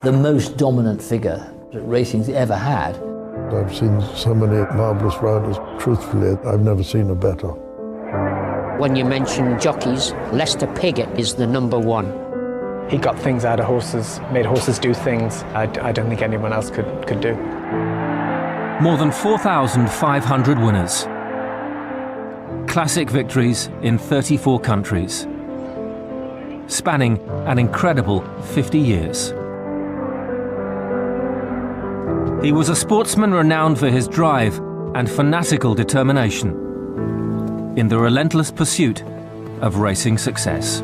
The most dominant figure that racing's ever had. I've seen so many marvellous riders. Truthfully, I've never seen a better. When you mention jockeys, Lester Piggott is the #1. He got things out of horses, made horses do things I don't think anyone else could do. More than 4,500 winners. Classic victories in 34 countries, spanning an incredible 50 years. He was a sportsman renowned for his drive and fanatical determination in the relentless pursuit of racing success.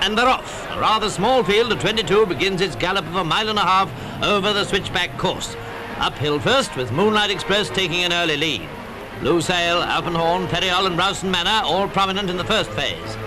And they're off. A rather small field of 22 begins its gallop of 1.5 miles over the switchback course. Uphill first, with Moonlight Express taking an early lead. Blue Sail, Alpenhorn, Ferriol and Rowston Manor all prominent in the first phase.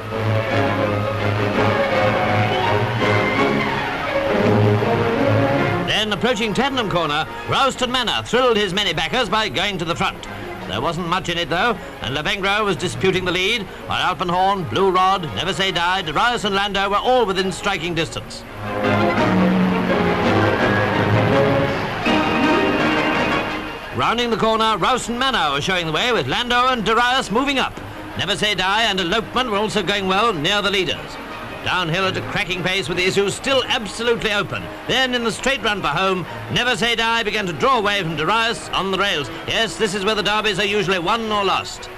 Then, approaching Tottenham Corner, Rowston Manor thrilled his many backers by going to the front. There wasn't much in it, though, and Lavengro was disputing the lead, while Alpenhorn, Blue Rod, Never Say Die, Darius and Lando were all within striking distance. Rounding the corner, Rowston Manor was showing the way, with Lando and Darius moving up. Never Say Die and Elopement were also going well near the leaders. Downhill at a cracking pace with the issues still absolutely open. Then in the straight run for home, Never Say Die began to draw away from Darius on the rails. Yes, this is where the derbies are usually won or lost.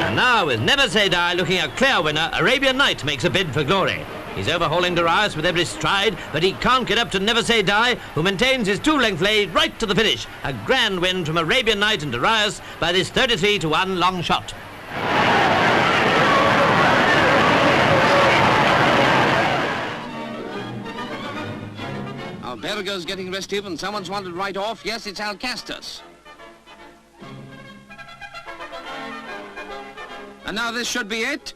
And now with Never Say Die looking a clear winner, Arabian Night makes a bid for glory. He's overhauling Darius with every stride, but he can't get up to Never Say Die, who maintains his 2-length lead right to the finish. A grand win from Arabian Night and Darius by this 33-1 long shot. Berger's getting restive and someone's wandered right off. Yes, it's Alcastus. And now this should be it.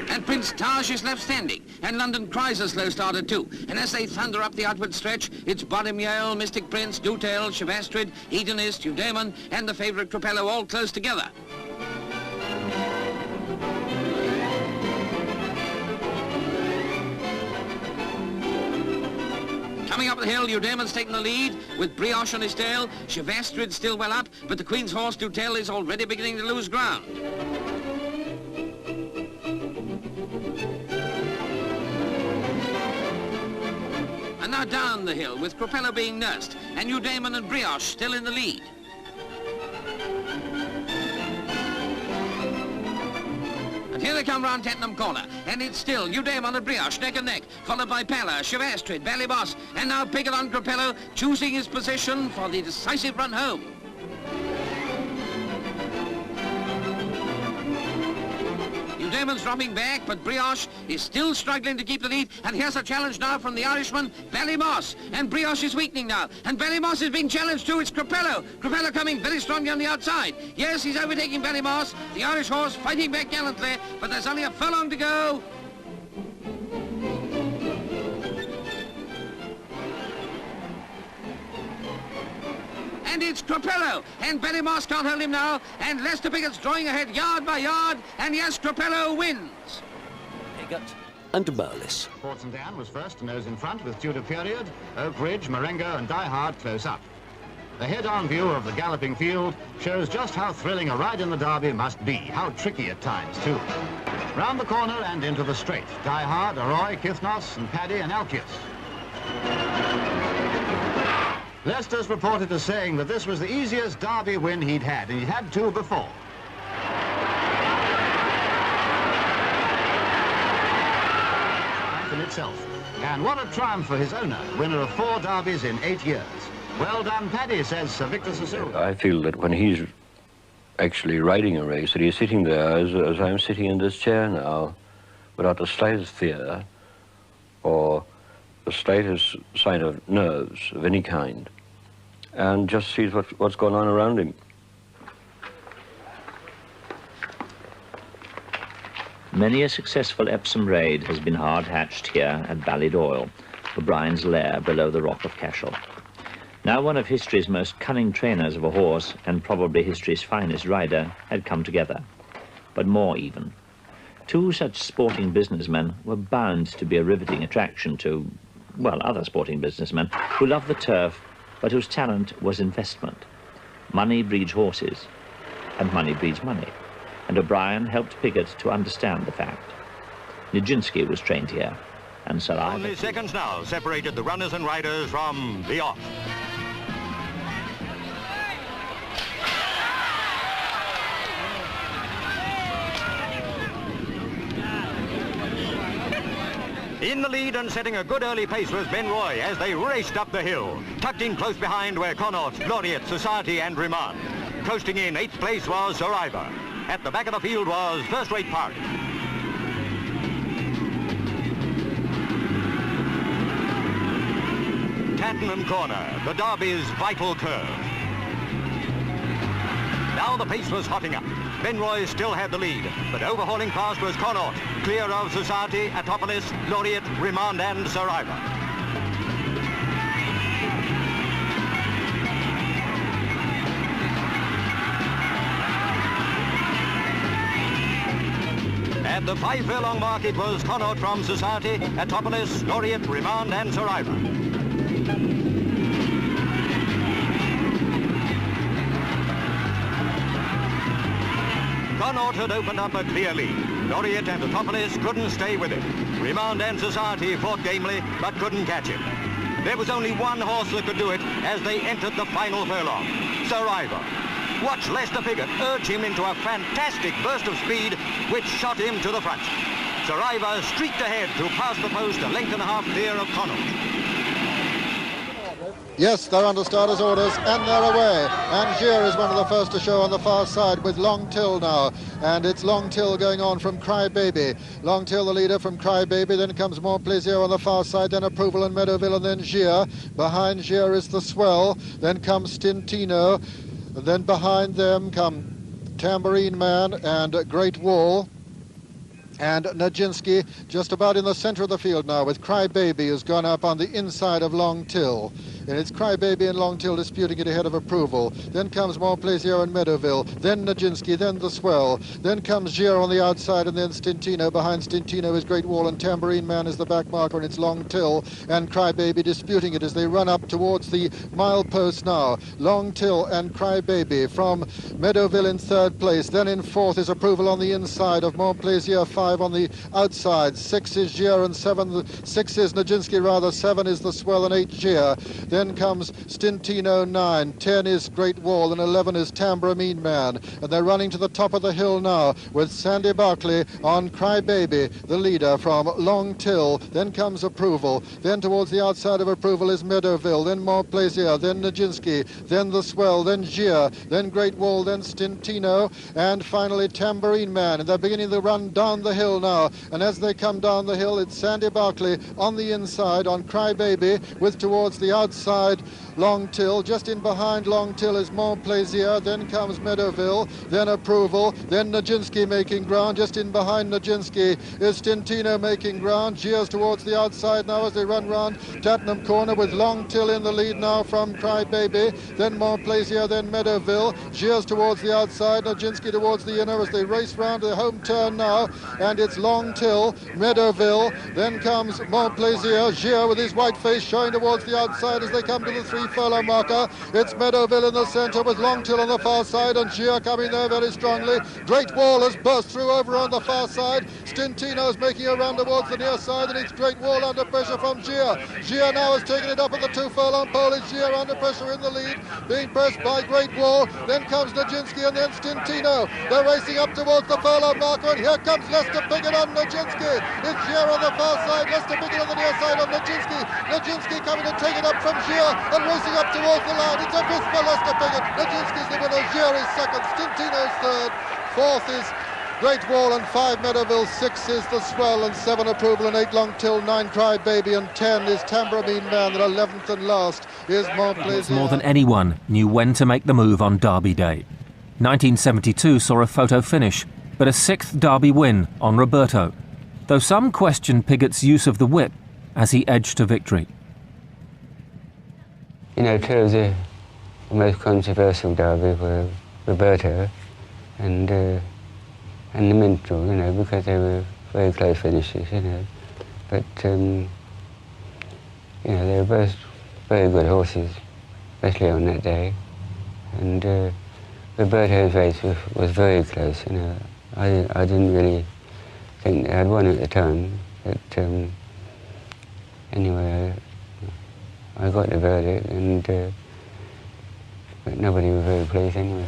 And Prince Taj is left standing. And London Cries a slow starter too. And as they thunder up the outward stretch, it's Bodimiel, Mystic Prince, Dutel, Chevastrid, Hedonist, Eudaemon, and the favourite Crapello all close together. Coming up the hill, Eudaemon's taken the lead, with Brioche on his tail. Chevastrid still well up, but the Queen's horse, Dutel, is already beginning to lose ground. And now down the hill, with Crapello being nursed, and Eudaemon and Brioche still in the lead. Here they come round Tottenham Corner, and it's still Eudaemon and Brioche neck and neck, followed by Pala, Chevastrid, Ballyboss, and now Piggott on Crapello, choosing his position for the decisive run home. Eudaemon's dropping back, but Brioche is still struggling to keep the lead, and here's a challenge now from the Irishman, Ballymoss, and Brioche is weakening now, and Ballymoss is being challenged too. It's Crapello. Crapello coming very strongly on the outside. Yes, he's overtaking Ballymoss, the Irish horse fighting back gallantly, but there's only a furlong to go. And it's Crapello, and Ballymoss can't hold him now, and Lester Piggott's drawing ahead yard by yard, and yes, Crapello wins. Piggott and Merlis. Port St Anne was first to nose in front with Tudor Period, Oak Ridge, Marengo and Die Hard close up. The head-on view of the galloping field shows just how thrilling a ride in the Derby must be, how tricky at times too. Round the corner and into the straight, Die Hard, Arroy, Kithnos and Paddy and Alcius. Lester's reported as saying that this was the easiest Derby win he'd had, and he'd had two before. In itself. And what a triumph for his owner, winner of 4 Derbies in 8 years. Well done, Paddy, says Sir Victor Sassoon. I feel that when he's actually riding a race, that he's sitting there as I'm sitting in this chair now, without the slightest fear or the slightest sign of nerves of any kind, and just sees what's going on around him. Many a successful Epsom raid has been hard-hatched here at Ballydoyle, O'Brien's lair below the Rock of Cashel. Now one of history's most cunning trainers of a horse, and probably history's finest rider, had come together. But more even. Two such sporting businessmen were bound to be a riveting attraction to, well, other sporting businessmen who loved the turf, but whose talent was investment. Money breeds horses, and money breeds money. And O'Brien helped Piggott to understand the fact. Nijinsky was trained here, and Sir Ivor. Only seconds now separated the runners and riders from the off. In the lead and setting a good early pace was Ben Roy as they raced up the hill. Tucked in close behind were Connaught, Laureate, Society and Remand. Coasting in 8th place was Sir Ivor. At the back of the field was First Rate Park. Tattenham Corner, the Derby's vital curve. Now the pace was hotting up. Ben Roy still had the lead, but overhauling past was Connaught, clear of Society, Atopolis, Laureate, Remand and Sir Ivor. At the 5 furlong mark it was Connaught from Society, Atopolis, Laureate, Remand and Sir Ivor. Connaught had opened up a clear lead. Laureate and Atopolis couldn't stay with him. Remand and Society fought gamely, but couldn't catch him. There was only one horse that could do it as they entered the final furlong, Sir Ivor. Watch Lester Piggott urge him into a fantastic burst of speed, which shot him to the front. Sir Ivor streaked ahead to pass the post a length and a half clear of Connaught. Yes, they're under starters' orders, and they're away. And Gier is one of the first to show on the far side with Long Till now. And it's Long Till going on from Crybaby. Long Till, the leader from Crybaby. Then comes More Plaisir on the far side, then Approval and Meadowville, and then Gier. Behind Gier is the Swell. Then comes Stintino. And then behind them come Tambourine Man and Great Wall. And Nijinsky just about in the center of the field now, with Crybaby has gone up on the inside of Long Till. And it's Crybaby and Long Till disputing it ahead of Approval. Then comes More Plaisir and Meadowville. Then Nijinsky, then the Swell. Then comes Gier on the outside, and then Stintino. Behind Stintino is Great Wall, and Tambourine Man is the back marker, and it's Long Till and Crybaby disputing it as they run up towards the milepost now. Long Till and Crybaby from Meadowville in 3rd place. Then in 4th is Approval on the inside of More Plaisir, 5 on the outside. 6 is Gier and 6 is Nijinsky rather, 7 is the Swell and 8 Gier. Then comes Stintino, 9, 10 is Great Wall, and 11 is Tambourine Man. And they're running to the top of the hill now with Sandy Barkley on Crybaby, the leader from Long Till. Then comes Approval. Then towards the outside of Approval is Meadowville. Then More Plaisir. Then Nijinsky. Then the Swell. Then Gier. Then Great Wall. Then Stintino. And finally Tambourine Man. And they're beginning the run down the hill now. And as they come down the hill, it's Sandy Barkley on the inside on Crybaby, with towards the outside Long Till. Just in behind Long Till is More Plaisir. Then comes Meadowville. Then Approval. Then Nijinsky making ground. Just in behind Nijinsky is Stintino making ground. Gier's towards the outside now as they run round Tattenham Corner, with Long Till in the lead now from Crybaby. Then More Plaisir. Then Meadowville. Gier's towards the outside. Nijinsky towards the inner as they race round the home turn now. And it's Long Till, Meadowville. Then comes More Plaisir. Gier with his white face showing towards the outside as they come to the 3 furlong marker. It's Meadowville in the centre with Long Till on the far side, and Gier coming there very strongly. Great Wall has burst through over on the far side. Stintino's making a run towards the near side, and it's Great Wall under pressure from Gier. Gier now has taken it up at the 2 furlong pole. It's Gier under pressure in the lead, being pressed by Great Wall. Then comes Nijinsky and then Stintino. They're racing up towards the furlong marker, and here comes Lester Piggott on Nijinsky. It's Gier on the far side, Lester Piggott on the near side of Nijinsky. Nijinsky coming to take it up from Gier and racing up towards the line. It's a fist for Lester Piggott. Nijinsky's the winner. Gier is 2nd. Stintino's 3rd. 4th is Great Wall, and 5 Meadowville. 6 is the Swell, and 7 Approval, and 8 Long Till, 9 Crybaby, and 10 is Tambourine Man, and 11th and last is More Plaisir. More than anyone knew when to make the move on Derby Day. 1972 saw a photo finish but a 6th Derby win on Roberto, though some question Piggott's use of the whip as he edged to victory. You know, two of the most controversial Derby were Roberto and the Minstrel, you know, because they were very close finishes, you know. But, you know, they were both very good horses, especially on that day. And Roberto's race was very close, you know. I didn't really think they had won at the time, but anyway, I got the verdict, and but nobody was very pleased anyway.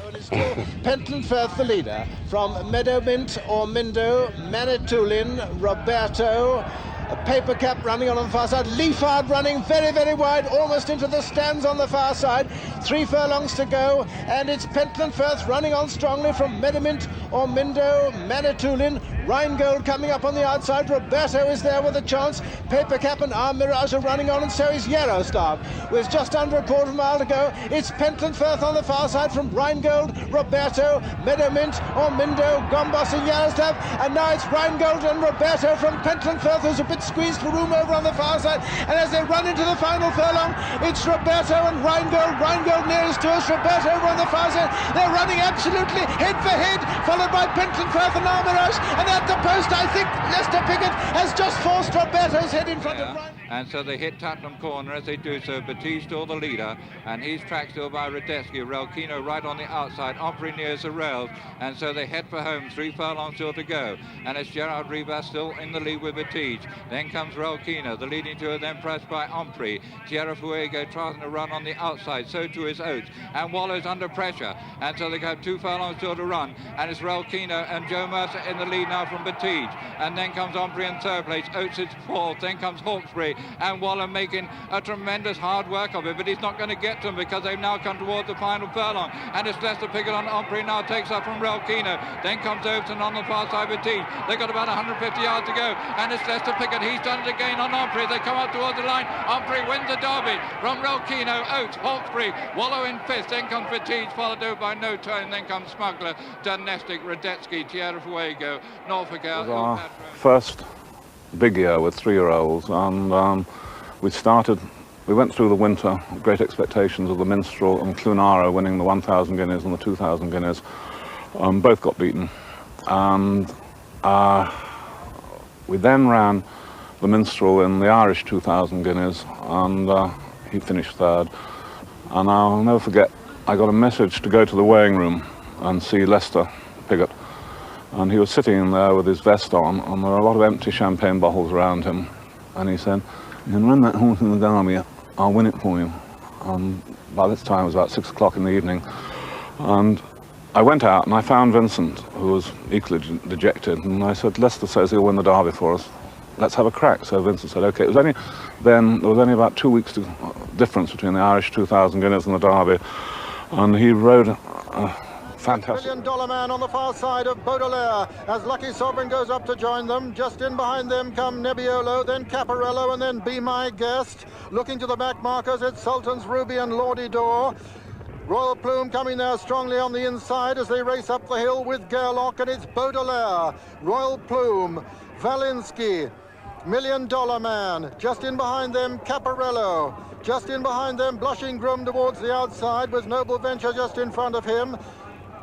Pentland Firth, the leader, from Meadowmint or Mindo, Manitoulin, Roberto, Paper Cap running on the far side, Leafard running very, very wide, almost into the stands on the far side. 3 furlongs to go, and it's Pentland Firth running on strongly from Meadowmint or Mindo, Manitoulin. Rheingold coming up on the outside. Roberto is there with a chance. Paper Cap and Our Mirage are running on, and so is Yarrowstaff. With just under a quarter mile to go, it's Pentland Firth on the far side from Rheingold, Roberto, Meadowmint or Mindo, Gombos and Yarrowstaff. And now it's Rheingold and Roberto from Pentland Firth, who's a bit squeezed for room over on the far side. And as they run into the final furlong, it's Roberto and Rheingold. Rheingold nearest to us, Roberto over on the far side. They're running absolutely head for head, followed by Pentland Firth and Our Mirage. And at the post, I think Lester Piggott has just forced Roberto's head in front of Ryan. And so they hit Tottenham Corner. As they do so, Batiste still the leader, and he's tracked still by Radetzky. Relkino right on the outside, Opry nears the rails, and so they head for home. 3 furlongs still to go, and it's Gerard Rivas still in the lead with Batiste. Then comes Relkino, the leading two are then pressed by Opry. Tierra Fuego trying to run on the outside, so too is Oates, and Waller's under pressure, and so they have 2 furlongs still to run, and it's Relkino and Joe Mercer in the lead now from Batiste, and then comes Opry in 3rd place, Oates is 4th, then comes Hawkesbury, and Waller making a tremendous hard work of it, but he's not going to get to them because they've now come towards the final furlong, and it's Lester Piggott on Opry now takes up from Relkino, then comes Overton on the far side with Batiste. They've got about 150 yards to go, and it's Lester Piggott, he's done it again on Opry. They come up towards the line, Opry wins the Derby from Relkino, Oates, Hawkesbury, Waller in 5th, then comes Batiste, followed over by No Turn, then comes Smuggler, Donestic, Radetzky, Tierra Fuego, Norfolk It was our first big year with 3-year-olds, and we went through the winter with great expectations of the Minstrel and Clunaro winning the 1,000 guineas and the 2,000 guineas. Both got beaten, and we then ran the Minstrel in the Irish 2,000 guineas, and he finished 3rd. And I'll never forget, I got a message to go to the weighing room and see Lester Piggott. And he was sitting in there with his vest on, and there were a lot of empty champagne bottles around him. And he said, "You can run that horse in the Derby, I'll win it for you." And by this time it was about 6 o'clock in the evening. And I went out and I found Vincent, who was equally dejected, and I said, "Lester says he'll win the Derby for us. Let's have a crack." So Vincent said, "Okay." It was there was only about 2 weeks difference between the Irish 2,000 guineas and the Derby. And he rode fantastic. $1 million man on the far side of Baudelaire as Lucky Sovereign goes up to join them. Just in behind them come Nebbiolo, then Caparello, and then Be My Guest. Looking to the back markers, it's Sultan's Ruby and Lordy Door. Royal Plume coming there strongly on the inside as they race up the hill with Gerlock, and it's Baudelaire, Royal Plume, Valinsky, $1 Million Man. Just in behind them, Caparello. Just in behind them, Blushing Groom towards the outside with Noble Venture just in front of him.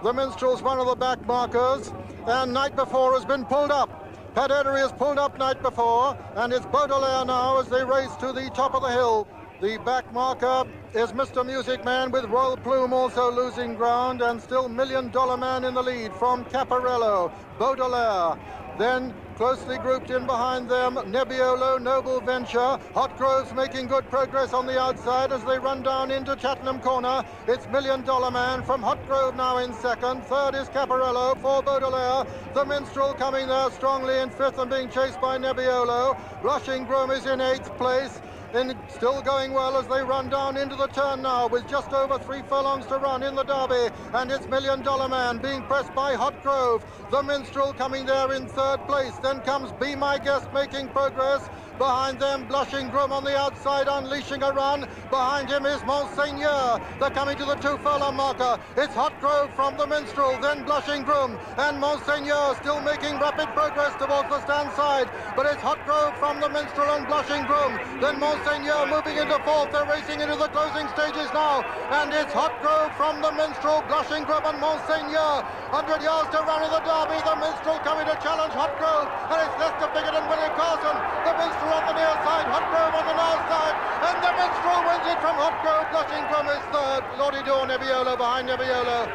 The Minstrel's one of the back markers, and Night Before has been pulled up. Pat Edery has pulled up Night Before, and it's Baudelaire now as they race to the top of the hill. The back marker is Mr. Music Man with Royal Plume also losing ground, and still $1 Million Man in the lead from Caparello, Baudelaire. Then closely grouped in behind them, Nebbiolo, Noble Venture. Hot Grove's making good progress on the outside as they run down into Chattenham Corner. It's $1 Million Man from Hot Grove now in 2nd. 3rd is Caparello for Baudelaire. The Minstrel coming there strongly in 5th and being chased by Nebbiolo. Blushing Groom is in 8th place. And still going well as they run down into the turn now with just over 3 furlongs to run in the Derby, and it's $1 Million Man being pressed by Hot Grove. The Minstrel coming there in 3rd place. Then comes Be My Guest making progress, Behind them, Blushing Groom on the outside, unleashing a run. Behind him is Monseigneur. They're coming to the 2 furlong marker. It's Hot Grove from the Minstrel, then Blushing Groom, and Monseigneur still making rapid progress towards the stand side. But it's Hot Grove from the Minstrel and Blushing Groom, then Monseigneur moving into 4th. They're racing into the closing stages now, and it's Hot Grove from the Minstrel, Blushing Groom and Monseigneur. 100 yards to run in the Derby. The Minstrel coming to challenge Hot Grove, and it's Lester Piggott and Willie Carson. The Minstrel on the near side, Hot Grove on the north side, and the Minstrel wins it from Hot Grove. Blushing Groom is 3rd. Lordy Dawn, Nebbiolo behind Nebbiolo.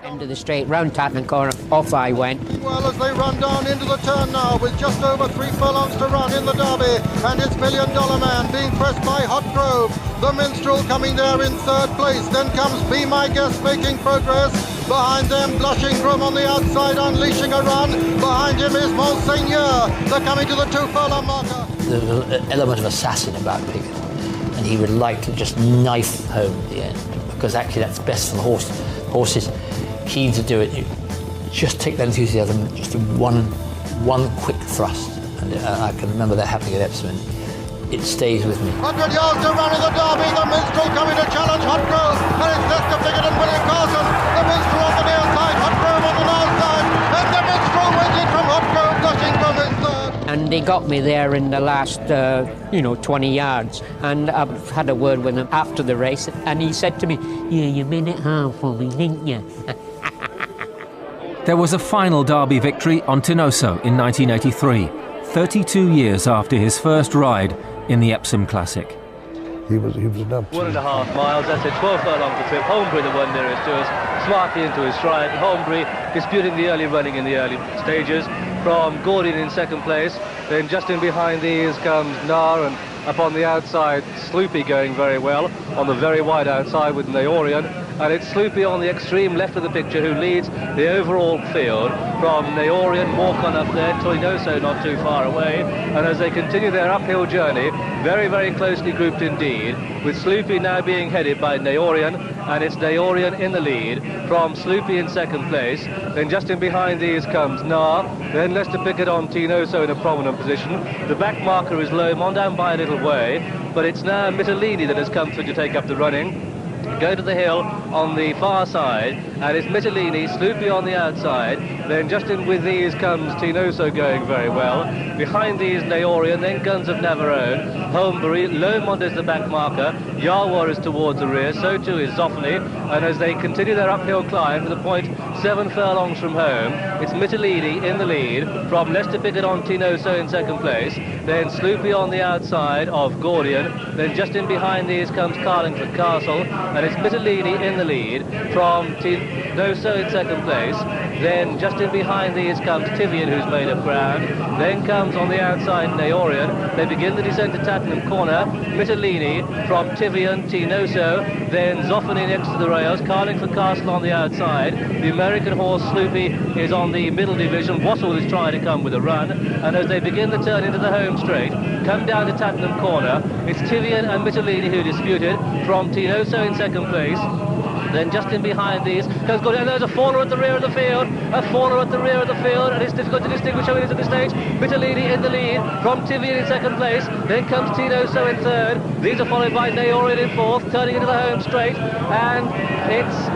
End of the straight, round Tatton corner, off I went. Well, as they run down into the turn now with just over 3 furlongs to run in the Derby, and it's $1 Million Man being pressed by Hot Grove. The Minstrel coming there in 3rd place. Then comes Be My Guest making progress. Behind them, Blushing Groom on the outside, unleashing a run. Behind him is Monseigneur. They're coming to the 2 furlong marker. There's an element of assassin about Piggott, and he would like to just knife home at the end, because actually that's best for the horse. Horses keen to do it. You just take that enthusiasm, just do one quick thrust, and I can remember that happening at Epsom. It stays with me. 100 yards to run in the Derby. The Minstrel coming to challenge Hot Grove, and it's Lester Piggott and Willie Carson. The Minstrel on the near side, Hot Grove on the north side, and the Minstrel wins it from Hot Grove. Blushing Groom is 3rd. And they got me there in the last, 20 yards. And I've had a word with him after the race, and he said to me, "Yeah, you made it hard for me, didn't you?" There was a final Derby victory on Tinoso in 1983, 32 years after his first ride in the Epsom Classic. He was an absolute... 1.5 miles, that's a 12 furlong to trip. Holmbury, the one nearest to us, smartly into his stride. Holmbury disputing the early running in the early stages. From Gordian in 2nd place, then just in behind these comes Nar, and up on the outside, Sloopy going very well, on the very wide outside with Naorian, and it's Sloopy on the extreme left of the picture who leads the overall field. From Naorian, walk on up there, Tinoso not too far away, and as they continue their uphill journey, very, very closely grouped indeed, with Sloopy now being headed by Naorian, and it's Naorian in the lead, from Sloopy in 2nd place, then just in behind these comes Nar, then Lester Piggott on Tinoso in a prominent position. The back marker is Loam, on down by a little way, but it's now Mittelini that has come through to take up the running. Go to the hill on the far side, and it's Mittelini, Sloopy on the outside, then just in with these comes Tinoso going very well, behind these Naorian, then Guns of Navarone, Holmbury, Lomond is the back marker, Yarwar is towards the rear, so too is Zoffany, and as they continue their uphill climb to the point 7 furlongs from home, it's Mittelini in the lead, from Lester Piggott on Tinoso in 2nd place, then Sloopy on the outside of Gordian, then just in behind these comes Carlingford Castle, and it's Mittelini in the lead, from Tinoso in 2nd place, then just in behind these comes Tivian, who's made up ground, then comes on the outside Naorian, they begin the descent to Tattenham Corner, Mittelini from Tivian, Tinoso, then Zoffany next to the rails, Carlingford Castle on the outside, the American horse Sloopy is on the middle division, Wassell is trying to come with a run, and as they begin the turn into the home straight, come down to Tattenham Corner, it's Tivian and Mittelini who disputed, from Tinoso in 2nd place, then just in behind these comes Gordy, and there's a faller at the rear of the field, and it's difficult to distinguish who it is at this stage. Mittelini in the lead, from Tivian in 2nd place, then comes Tinoso in 3rd, these are followed by Naorian in 4th, turning into the home straight, and it's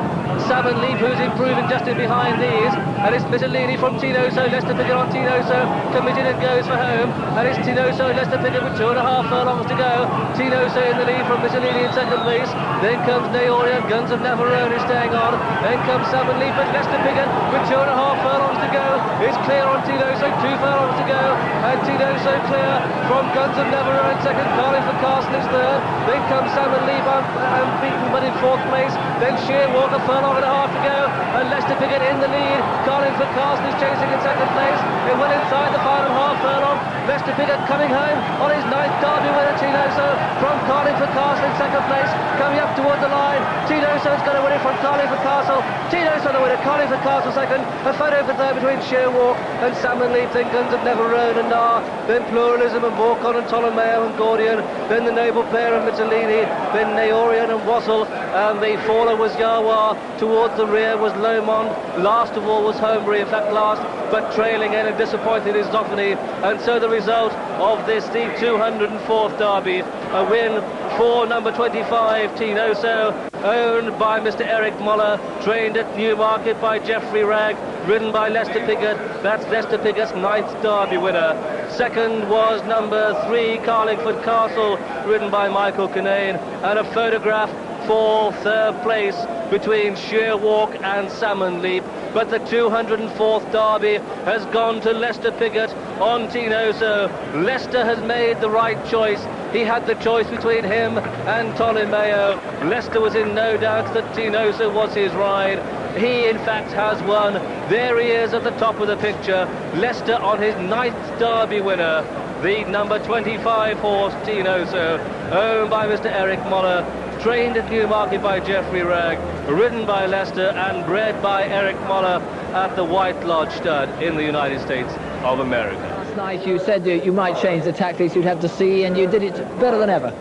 Salmon Leap who's improving just in behind these, and it's Mittelini from Tinoso, Lester Piggott on Tinoso, committed and goes for home, and it's Tinoso and Lester Piggott with 2.5 furlongs to go. Tinoso in the lead from Mittelini in 2nd place, then comes Naorian, Guns of Navarone is staying on, then comes Salmon Leap, but Lester Piggott with 2.5 furlongs to go is clear on Tinoso, 2 furlongs to go, and Tinoso clear from Guns of Navarone 2nd, Carlingford Castle is 3rd, then comes Salmon Leap unbeaten but in 4th place, then Sheer Walk a furlong and a half to go, and Lester Piggott in the lead, Carlingford Castle is chasing in 2nd place, and well inside the final half furlong, Lester Piggott coming home on his 9th Derby winner, Tinoso from Carlingford Castle in 2nd place, coming up towards the line, Tinoso's going to win it from Carlingford Castle, Tinoso the winner, Carlingford Castle 2nd, a photo for 3rd between Sheer Walk and Salmon Leap, then Guns of Navarone and Nar, then Pluralism and Morcon and Ptolomeo and Gordian, then the Noble Pair and Mittelini, then Naorian and Wassell, and the faller was Yawa. Towards the rear was Lomond. Last of all was Holmbury, in fact last, but trailing in and disappointed is Zoffany. And so the result of this, the 204th Derby, a win for number 25, Tinoso, owned by Mr. Eric Moller, trained at Newmarket by Geoffrey Ragg, ridden by Lester Piggott. That's Lester Piggott's 9th Derby winner. Second was number 3, Carlingford Castle, ridden by Michael Kinane, and a photograph for third place between Sheer Walk and Salmon Leap. But the 204th Derby has gone to Lester Piggott on Tinoso. Lester has made the right choice. He had the choice between him and Tolomeo. Lester was in no doubt that Tinoso was his ride. He, in fact, has won. There he is at the top of the picture. Lester on his 9th Derby winner. The number 25 horse, Tinoso, owned by Mr. Eric Moller, trained at Newmarket by Geoffrey Ragg, ridden by Lester and bred by Eric Moller at the White Lodge Stud in the United States of America. Last night you said you might change the tactics, you'd have to see, and you did it better than ever.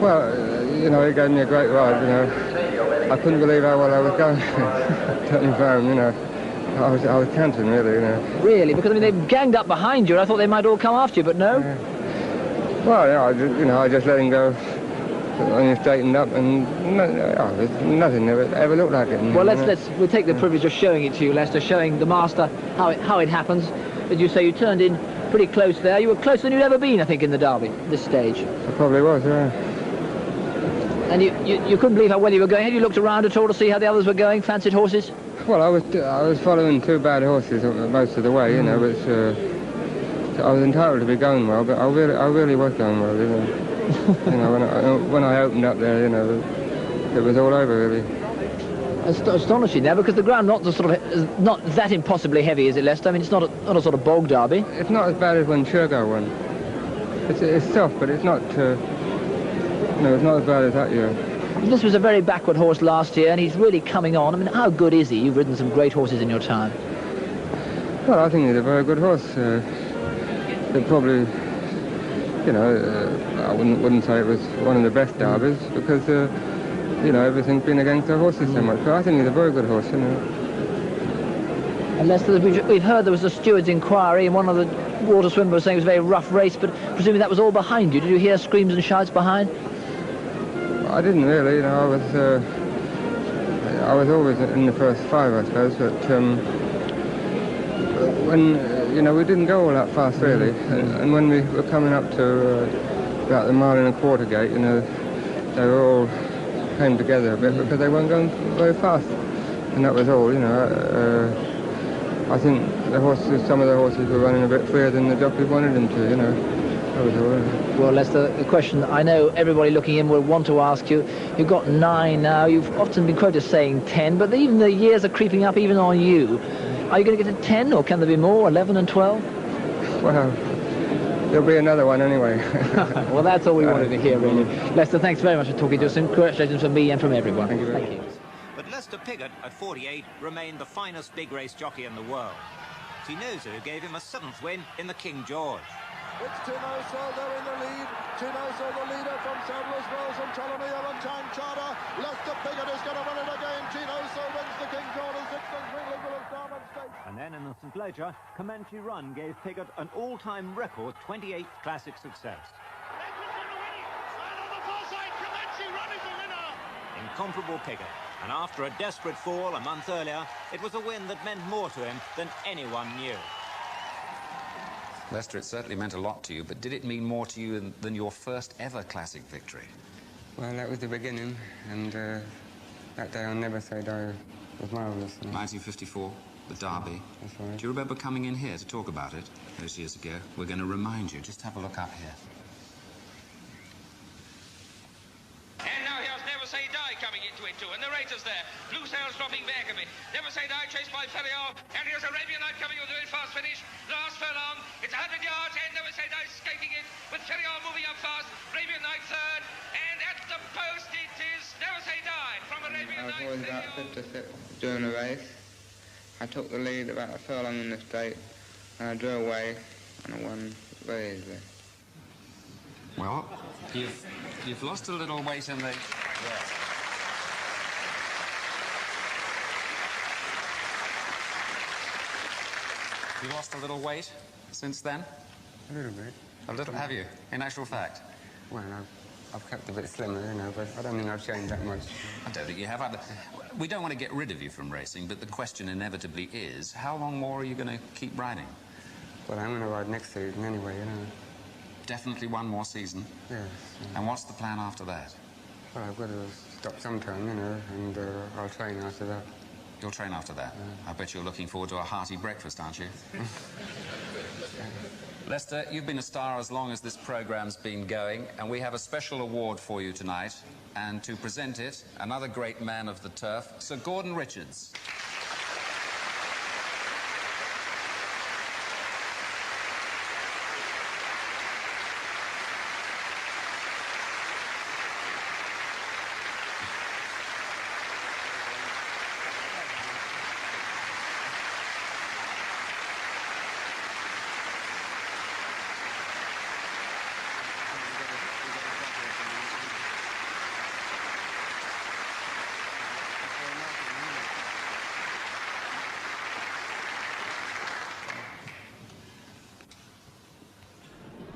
Well, you know, he gave me a great ride, you know. I couldn't believe how well I was going. Totally found, you know. I was canting, really, you know. Really? Because, I mean, they ganged up behind you, and I thought they might all come after you, but no? Well, yeah, I just let him go. When you straightened up, and nothing ever looked like it. Well, we'll take the privilege of showing it to you, Lester, showing the master how it happens. As you say, you turned in pretty close there. You were closer than you'd ever been, I think, in the Derby, this stage. I probably was, yeah. And you couldn't believe how well you were going. Had you looked around at all to see how the others were going, fancied horses? Well, I was following 2 bad horses most of the way, you know, but I was entitled to be going well, but I really was going well, you know. You know, when I opened up there, you know, it was all over, really. Astonishing now, because the ground not that impossibly heavy, is it, Lester? I mean, it's not a sort of bog derby. It's not as bad as when Shergo won. It's soft, but it's not. No, it's not as bad as that year. This was a very backward horse last year, and he's really coming on. I mean, how good is he? You've ridden some great horses in your time. Well, I think he's a very good horse. It probably, you know, I wouldn't say it was one of the best derbies because, you know, everything's been against the horses so much. But I think he's a very good horse, you know. And Lester, we've heard there was a steward's inquiry, and one of the water swimmers was saying it was a very rough race, but presumably that was all behind you. Did you hear screams and shouts behind? I didn't really, you know. I was always in the first 5, I suppose, but when, you know, we didn't go all that fast, really. And when we were coming up to about the 1.25 mile gate, you know, they were all came together a bit because they weren't going very fast. And that was all, you know. I think some of the horses were running a bit freer than the jockeys wanted them to, you know. That was all. Well, Lester, the question I know everybody looking in will want to ask you. You've got 9 now. You've often been quoted as saying 10, but even the years are creeping up even on you. Are you going to get to 10, or can there be more, 11 and 12? Well, there'll be another one anyway. Well, that's all we wanted to hear, really. Lester, thanks very much for talking to us, and congratulations from me and from everyone. Thank you very much. But Lester Piggott, at 48, remained the finest big race jockey in the world. Tinoso gave him a 7th win in the King George. It's Tinoso, they're in the lead. Tinoso, the leader from Sadler's Wells and Tolomeo and Time Charter. Lester Piggott is going to win it again. Tinoso wins the King George, 6th and Swingling Willis Diamond Stakes. And then in the St. Leger, Comanche Run gave Piggott an all-time record 28th classic success. Incomparable Piggott. And after a desperate fall a month earlier, it was a win that meant more to him than anyone knew. Lester, it certainly meant a lot to you, but did it mean more to you than your first ever classic victory? Well, that was the beginning, and that day on Never Say Die was marvellous. 1954, the Derby. That's right. Do you remember coming in here to talk about it those years ago? We're going to remind you. Just have a look up here. And now here's Never Say Die coming into it too, and the raiders there. Blue Sails dropping back a bit. Never Say Die chased by Ferrier, and here's Arabian Night coming with a very fast finish. Last furlong, it's 100 yards, and Never Say Die skating it, with Ferrier moving up fast. Arabian Night third, and at the post it is Never Say Die from Arabian Night. I was about 5th or 6th during the race. I took the lead about a furlong in the straight, and I drew away, and I won very easily. Well, you've lost a little weight in the... Yes. You lost a little weight since then? A little bit. A little, have you, in actual fact? Well, I've kept a bit slimmer, you know, but I don't think I've changed that much. I don't think you have. We don't want to get rid of you from racing, but the question inevitably is, how long more are you going to keep riding? Well, I'm going to ride next season anyway, you know. Definitely one more season? Yes. And what's the plan after that? Well, I've got to stop sometime, you know, and I'll train after that. You'll train after that? I bet you're looking forward to a hearty breakfast, aren't you? Lester, you've been a star as long as this program's been going, and we have a special award for you tonight. And to present it, another great man of the turf, Sir Gordon Richards.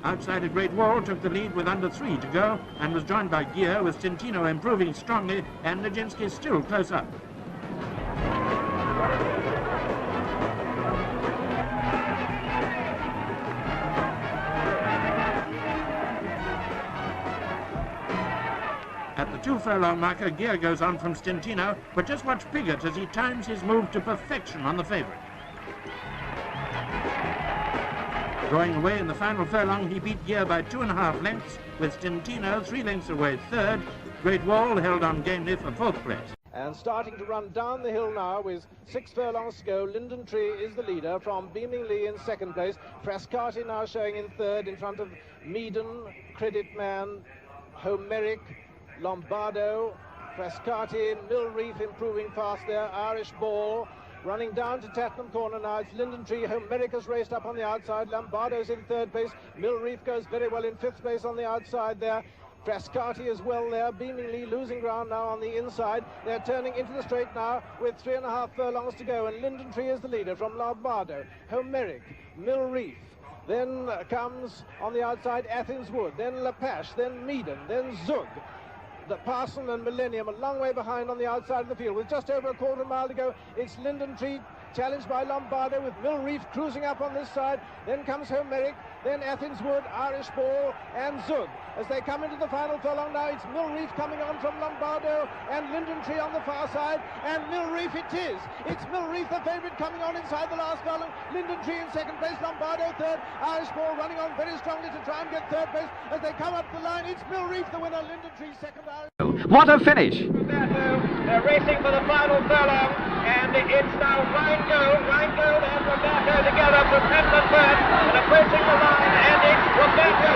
Outside a Great Wall took the lead with under 3 to go and was joined by Gear, with Stintino improving strongly and Nijinsky still close up. At the 2 furlong marker, Gear goes on from Stintino, but just watch Piggott as he times his move to perfection on the favourite. Drawing away in the final furlong, he beat Gear by 2.5 lengths, with Stintino 3 lengths away third. Great Wall held on gamely for 4th place. And starting to run down the hill now with 6 furlongs to go. Linden Tree is the leader from Beaming Lee in 2nd place. Frascati now showing in 3rd in front of Meaden, Credit Man, Homeric, Lombardo, Frascati, Millreef improving fast there, Irish Ball. Running down to Tattenham Corner now, it's Linden Tree. Homeric has raced up on the outside. Lombardo's in 3rd place. Millreef goes very well in 5th place on the outside there. Frascati as well there. Beaming Lee losing ground now on the inside. They're turning into the straight now with 3.5 furlongs to go. And Linden Tree is the leader from Lombardo. Homeric, Millreef. Then comes on the outside Athens Wood. Then Lepache. Then Meaden. Then Zug. The Parson and Millennium a long way behind on the outside of the field. With just over a quarter mile to go, it's Linden Tree challenged by Lombardo, with Millreef cruising up on this side. Then comes Homeric, then Athens Wood, Irish Ball and Zug. As they come into the final furlong now, it's Millreef coming on from Lombardo and Linden Tree on the far side, and Millreef it is. It's Millreef the favourite coming on inside the last furlong. Linden Tree in 2nd place, Lombardo 3rd, Irish Ball running on very strongly to try and get 3rd place. As they come up the line, it's Millreef the winner, Linden Tree 2nd. What a finish! They're racing for the final furlong, and it's now Rheingold and Roberto together for 10th and 3rd, and approaching the line, and it's Roberto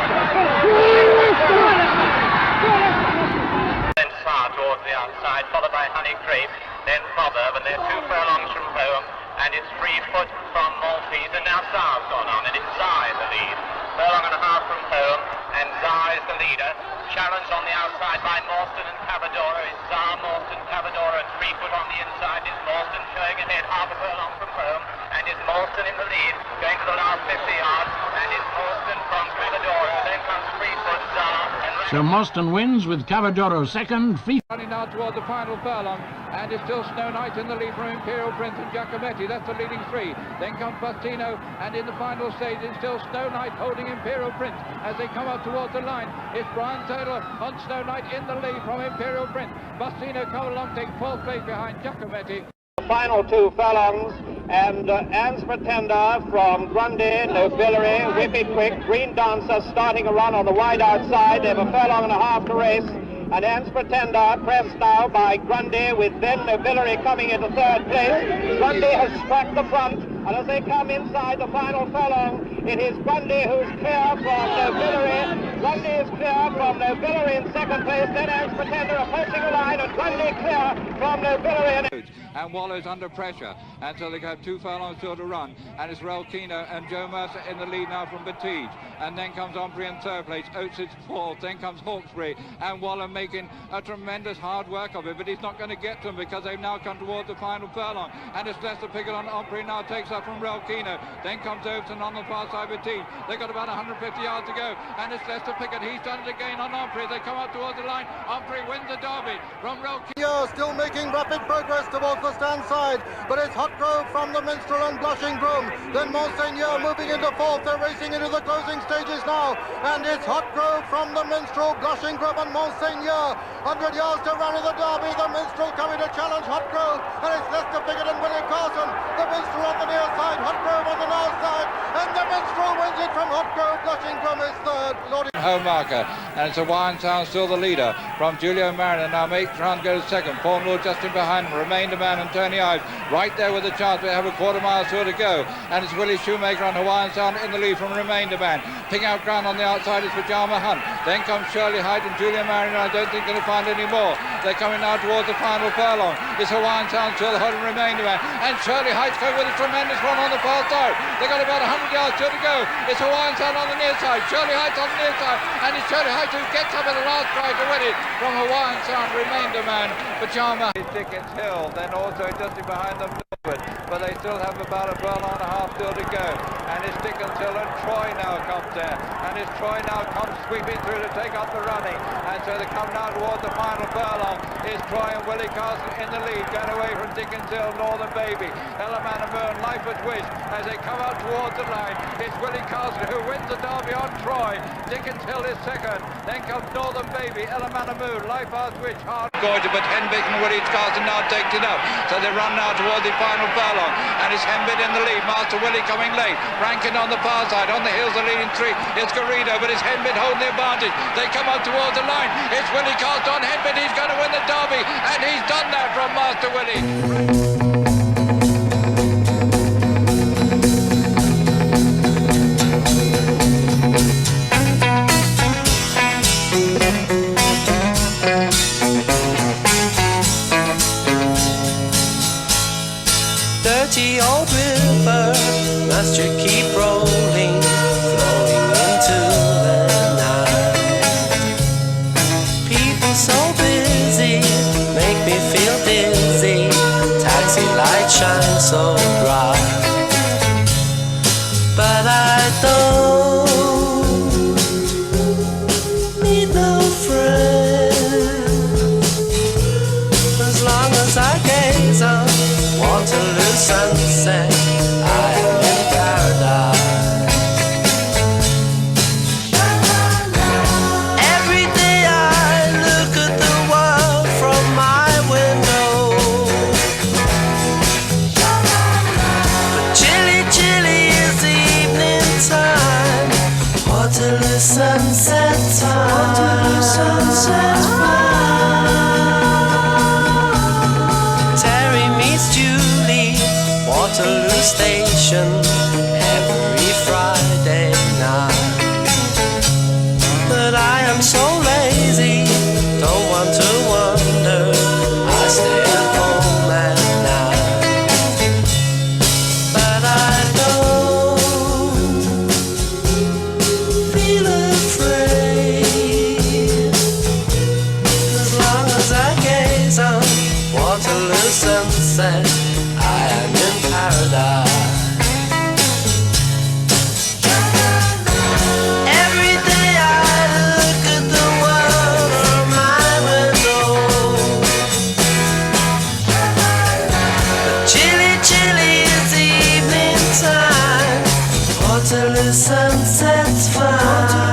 then far towards the outside, followed by Honey Crepe, then Proverb, and they're 2 furlongs from home, and it's 3 foot from Maltese, and now Tsar's gone on, and it's Tsar in the lead. Furlong and a half from home, and Tsar is the leader. Challenged on the outside by Morstan and Cavadora. It's Tsar, Morstan, Cavadora, and 3 foot on the inside. Is Morstan showing ahead, half a furlong from home, and is Morstan in the lead, going to the last 50 yards, and is Morstan from Cavadora. Then comes 3 foot Tsar. So Morstan wins with Cavadoro 2nd. Running now towards the final furlong, and it's still Snow Knight in the lead from Imperial Prince and Giacometti. That's the leading 3. Then comes Bastino, and in the final stage it's still Snow Knight holding Imperial Prince as they come up towards the line. It's Brian Turtle on Snow Knight in the lead from Imperial Prince. Bastino come along, take 4th place behind Giacometti. The final 2 furlongs, and Anne's Pretender from Grundy, Nobility, Whippy Quick, Green Dancer starting a run on the wide outside. They have a furlong and a half to race, and Anne's Pretender pressed now by Grundy, with then Nobility coming into 3rd place. Grundy has struck the front, and as they come inside the final furlong, it is Grundy who's clear from Nobility. Grundy is clear from Nobility in 2nd place, then Anne's Pretender approaching the line, and Grundy clear from Nobility. and Waller's under pressure, and so they have 2 furlongs still to run, and it's Relkino and Joe Mercer in the lead now from Battige, and then comes O'Brien in third place, Oates is fourth, then comes Hawkesbury, and Waller making a tremendous hard work of it, but he's not going to get to them because they've now come towards the final furlong, and it's Lester Piggott on O'Brien now takes up from Relkino, then comes Overton on the far side with Battige. They've got about 150 yards to go, and it's Lester Piggott, he's done it again on O'Brien, they come up towards the line, O'Brien wins the Derby from Relkino. Yeah, still making rapid progress towards the stand side, but it's Hotgrove from the Minstrel and Blushing Groom, then Monseigneur moving into fourth, they're racing into the closing stages now, and it's Hotgrove from the Minstrel, Blushing Groom and Monseigneur, 100 yards to run in the Derby, the Minstrel coming to challenge Hotgrove, and it's Lester Piggott and William Carson, the Minstrel on the near side, Hotgrove on the north side, and the Minstrel wins it from Hotgrove, Blushing Groom is third. Home marker, and it's a Wine Town still the leader from Julio Mariner. Now Matron goes second, Paul Lord just in behind him, Remainder Man and Tony Ives right there with a chance. We have a quarter mile still to go, and it's Willie Shoemaker on Hawaiian Town in the lead from Remainder Man. Picking out ground on the outside is Pajama Hunt, then comes Shirley Height and Julia Mariner. I don't think going to find any more. They're coming now towards the final furlong. It's Hawaiian Town still holding Remainder Man, and Shirley Height's going with a tremendous run on the far side. They've got about 100 yards still to go. It's Hawaiian Town on the near side, Shirley Height's on the near side, and it's Shirley Height who gets up at the last try to win it from Hawaiian Town. Remainder Man, Pajama. Dickens Hill, then also just behind them, but they still have about a furlong and a half still to go, and it's Dickens Hill, and Troy now comes there, and it's Troy now comes sweeping through to take up the running, and so they come now towards the final furlong. It's Troy and Willie Carson in the lead, going away from Dickens Hill, Northern Baby, Element of Moon, Life at Wish, as they come out towards the line. It's Willie Carson who wins the Derby on Troy. Dickens Hill is second, then comes Northern Baby, Element of Moon, Life at Wish, hard gorgeous, but Henbit and Willie Carson now takes it up, so they run now towards the final furlong, and it's Henbit in the lead, Master Willie coming late, Rankin on the far side, on the hills the leading three, it's Garrido, but it's Henbit holding the advantage. They come up towards the line, it's Willie Carson on Henbit, he's going to win the Derby, and he's done that from Master Willie. Dirty old river, must you keep rolling, flowing into the night? People so busy, make me feel dizzy, taxi lights shine so bright, but I don't need no friend, as long as I gaze on Waterloo sunset, I am in paradise. Every day I look at the world from my window, but chilly, chilly is the evening time. Waterloo sunset time. Waterloo sunset time. Waterloo Station every Friday night, but I am so lazy, don't want to wander, I stay at home at night, but I don't feel afraid, as long as I gaze on Waterloo sunset, I am in paradise. Every day I look at the world from my window, but chilly, chilly is the evening time. Waterloo sunset's fine.